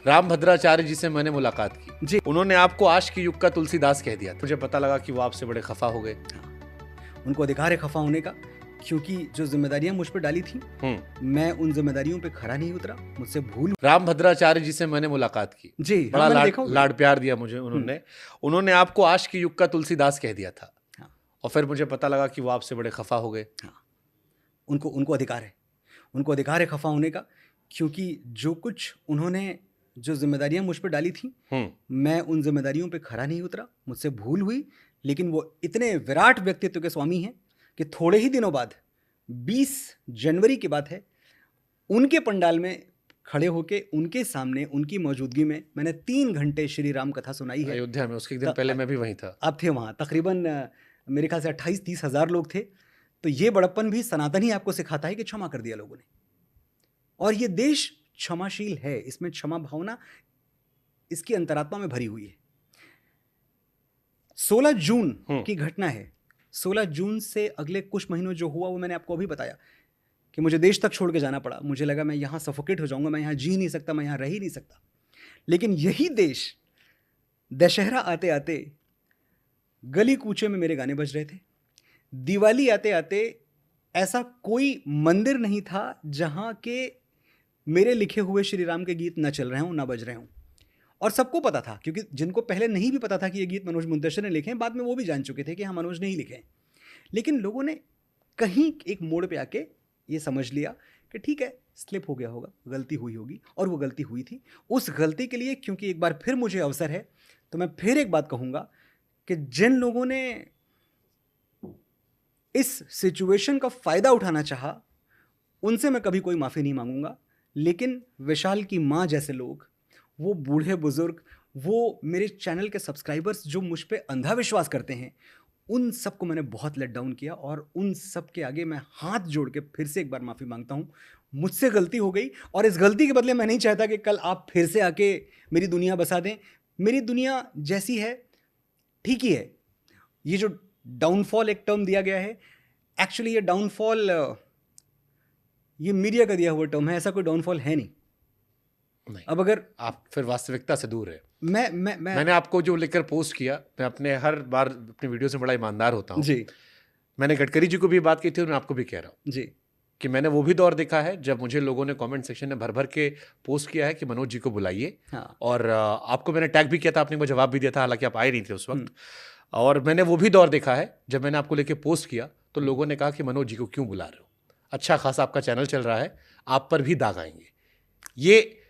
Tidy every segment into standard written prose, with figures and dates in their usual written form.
रामभद्राचार्य जी से मैंने मुलाकात की जी। उन्होंने आपको आज के युग का तुलसीदास कह दिया था। मुझे पता लगा कि वो आपसे बड़े खफा हो गए। उनको अधिकार है खफा होने का, क्योंकि जो जिम्मेदारियां मुझ पर डाली थी मैं उन जिम्मेदारियों पे खरा नहीं उतरा, मुझसे भूल। रामभद्राचार्य जी से मैंने मुलाकात की जी, बड़ा मैंने लाड देखा होगा। लाड प्यार दिया मुझे उन्होंने आपको आज के युग का तुलसीदास कह दिया था। हाँ। और फिर मुझे पता लगा कि वो आपसे बड़े खफा हो गए। हाँ, उनको अधिकार है खफा होने का, क्योंकि जो कुछ उन्होंने जो जिम्मेदारियां मुझ पर डाली थी मैं उन जिम्मेदारियों पे खरा नहीं उतरा, मुझसे भूल हुई। लेकिन वो इतने विराट व्यक्तित्व के स्वामी हैं कि थोड़े ही दिनों बाद 20 जनवरी की बात है, उनके पंडाल में खड़े होके उनके सामने उनकी मौजूदगी में मैंने 3 घंटे श्री राम कथा सुनाई है अयोध्या में। उसके एक दिन पहले मैं भी वहीं था। आप थे वहाँ, तकरीबन मेरे ख्याल से 28-30 हज़ार लोग थे। तो ये बड़प्पन भी सनातन ही आपको सिखाता है कि क्षमा कर दिया लोगों ने, और ये देश क्षमाशील है, इसमें क्षमा भावना इसकी अंतरात्मा में भरी हुई है। 16 जून की घटना है। 16 जून से अगले कुछ महीनों जो हुआ वो मैंने आपको अभी बताया कि मुझे देश तक छोड़ के जाना पड़ा। मुझे लगा मैं यहाँ सफोकेट हो जाऊंगा, मैं यहाँ जी नहीं सकता, मैं यहाँ रह ही नहीं सकता। लेकिन यही देश दशहरा आते आते गली कूचे में मेरे गाने बज रहे थे। दिवाली आते आते ऐसा कोई मंदिर नहीं था जहाँ के मेरे लिखे हुए श्री राम के गीत न चल रहे हों, ना बज रहे हों। और सबको पता था, क्योंकि जिनको पहले नहीं भी पता था कि ये गीत मनोज मुंतशिर ने लिखे हैं, बाद में वो भी जान चुके थे कि हाँ मनोज ने ही लिखे हैं। लेकिन लोगों ने कहीं एक मोड़ पे आके ये समझ लिया कि ठीक है, स्लिप हो गया होगा, गलती हुई होगी, और वो गलती हुई थी। उस गलती के लिए क्योंकि एक बार फिर मुझे अवसर है, तो मैं फिर एक बात कहूँगा कि जिन लोगों ने इस सिचुएशन का फ़ायदा उठाना चाहा, उनसे मैं कभी कोई माफ़ी नहीं मांगूंगा। लेकिन विशाल की माँ जैसे लोग, वो बूढ़े बुजुर्ग, वो मेरे चैनल के सब्सक्राइबर्स जो मुझ पे अंधा विश्वास करते हैं, उन सबको मैंने बहुत लेट डाउन किया। और उन सब के आगे मैं हाथ जोड़ के फिर से एक बार माफ़ी मांगता हूँ। मुझसे गलती हो गई, और इस गलती के बदले मैं नहीं चाहता कि कल आप फिर से आके मेरी दुनिया बसा दें। मेरी दुनिया जैसी है ठीक ही है। ये जो डाउनफॉल एक टर्म दिया गया है, एक्चुअली ये डाउनफॉल ये मीडिया का दिया हुआ टर्म है, ऐसा कोई डाउनफॉल है नहीं। अब अगर आप फिर वास्तविकता से दूर है। मैंने आपको जो लिखकर पोस्ट किया, मैं अपने हर बार अपनी वीडियो से बड़ा ईमानदार होता हूँ जी। मैंने गडकरी जी को भी बात की थी और मैं आपको भी कह रहा हूँ जी कि मैंने वो भी दौर देखा है जब मुझे लोगों ने कमेंट सेक्शन में भर भर के पोस्ट किया है कि मनोज जी को बुलाइए। हाँ। और आपको मैंने टैग भी किया था, आपने मुझे जवाब भी दिया था, हालांकि आप आए नहीं थे उस वक्त। और मैंने वो भी दौर देखा है जब मैंने आपको लेके पोस्ट किया तो लोगों ने कहा कि मनोज जी को क्यों बुला रहे हो, अच्छा खासा आपका चैनल चल रहा है, आप पर भी दाग आएंगे। ये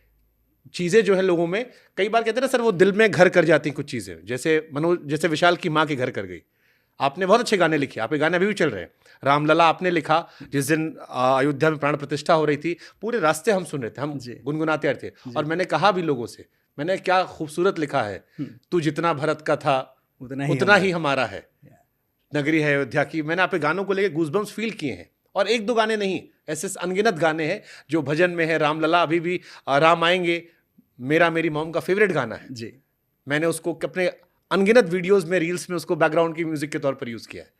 चीज़ें जो है लोगों में कई बार कहते हैं ना सर, वो दिल में घर कर जाती हैं कुछ चीज़ें। जैसे विशाल की माँ के घर कर गई। आपने बहुत अच्छे गाने लिखे, आपके गाने अभी भी चल रहे हैं। रामलला आपने लिखा, जिस दिन अयोध्या में प्राण प्रतिष्ठा हो रही थी, पूरे रास्ते हम सुन रहे थे, हम गुनगुनाते रहे थे। और मैंने कहा भी लोगों से, मैंने क्या खूबसूरत लिखा है, तू जितना भरत का था उतना ही हमारा है, नगरी है अयोध्या की। मैंने आपके गानों को लेकर गूज़बम्स फील किए हैं, और एक दो गाने नहीं, ऐसे अनगिनत गाने हैं जो भजन में है। रामलला अभी भी, राम आएंगे मेरा मेरी मॉम का फेवरेट गाना है जी। मैंने उसको अपने अनगिनत वीडियोस में, रील्स में उसको बैकग्राउंड की म्यूजिक के तौर पर यूज किया है।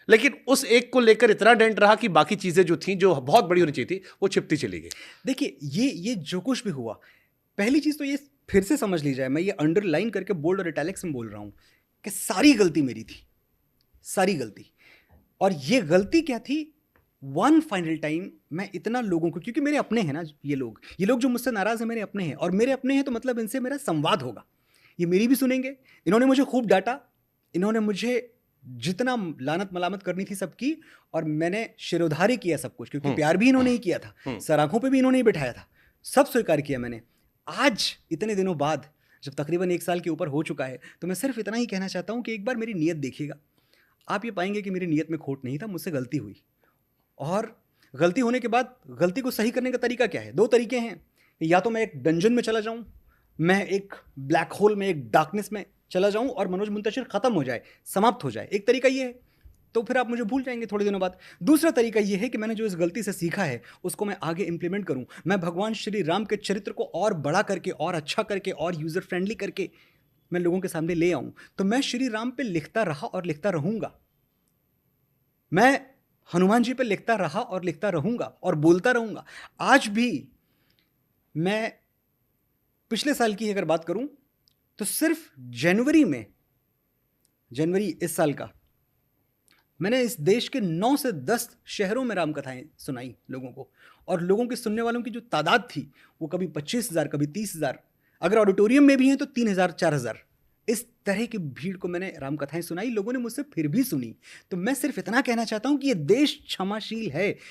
लेकिन उस एक को लेकर इतना डेंट रहा कि बाकी चीजें जो थी, जो बहुत बड़ी होनी चाहिए थी, वो छिपती चली गई। देखिए, ये जो कुछ भी हुआ, पहली चीज तो ये फिर से समझ ली जाए, मैं ये अंडरलाइन करके बोल्ड और इटैलिक्स में बोल रहा हूं कि सारी गलती मेरी थी, सारी गलती। और ये गलती क्या थी, वन फाइनल टाइम मैं इतना लोगों को, क्योंकि मेरे अपने हैं ना ये लोग जो मुझसे नाराज हैं मेरे अपने हैं, और मेरे अपने हैं तो मतलब इनसे मेरा संवाद होगा, ये मेरी भी सुनेंगे। इन्होंने मुझे खूब डांटा, इन्होंने मुझे जितना लानत मलामत करनी थी सब की, और मैंने शिरोधार्य किया सब कुछ, क्योंकि प्यार भी इन्होंने ही किया था, सराखों पे भी इन्होंने ही बिठाया था, सब स्वीकार किया मैंने। आज इतने दिनों बाद, जब तकरीबन 1 साल के ऊपर हो चुका है, तो मैं सिर्फ इतना ही कहना चाहता हूँ कि एक बार मेरी नीयत देखिएगा। आप ये पाएंगे कि मेरी नीयत में खोट नहीं था, मुझसे गलती हुई। और गलती होने के बाद गलती को सही करने का तरीका क्या है? 2 तरीके हैं। या तो मैं एक डंजन में चला जाऊं, मैं एक ब्लैक होल में, एक डार्कनेस में चला जाऊं और मनोज मुंतशिर खत्म हो जाए, समाप्त हो जाए। एक तरीका ये है, तो फिर आप मुझे भूल जाएंगे थोड़े दिनों बाद। दूसरा तरीका ये है कि मैंने जो इस गलती से सीखा है उसको मैं आगे इंप्लीमेंट करूं, मैं भगवान श्री राम के चरित्र को और बड़ा करके, और अच्छा करके, और यूजर फ्रेंडली करके मैं लोगों के सामने ले आऊं। तो मैं श्री राम पे लिखता रहा और लिखता रहूंगा, मैं हनुमान जी पे लिखता रहा और लिखता रहूंगा और बोलता रहूंगा। आज भी मैं पिछले साल की अगर बात करूं तो सिर्फ जनवरी इस साल का मैंने इस देश के 9 से 10 शहरों में रामकथाएं सुनाई लोगों को, और लोगों के सुनने वालों की जो तादाद थी वो कभी 25,000, कभी 30,000, अगर ऑडिटोरियम में भी हैं तो 3,000, 4,000। इस तरह की भीड़ को मैंने रामकथाएं सुनाई, लोगों ने मुझसे फिर भी सुनी। तो मैं सिर्फ इतना कहना चाहता हूं कि ये देश क्षमाशील है,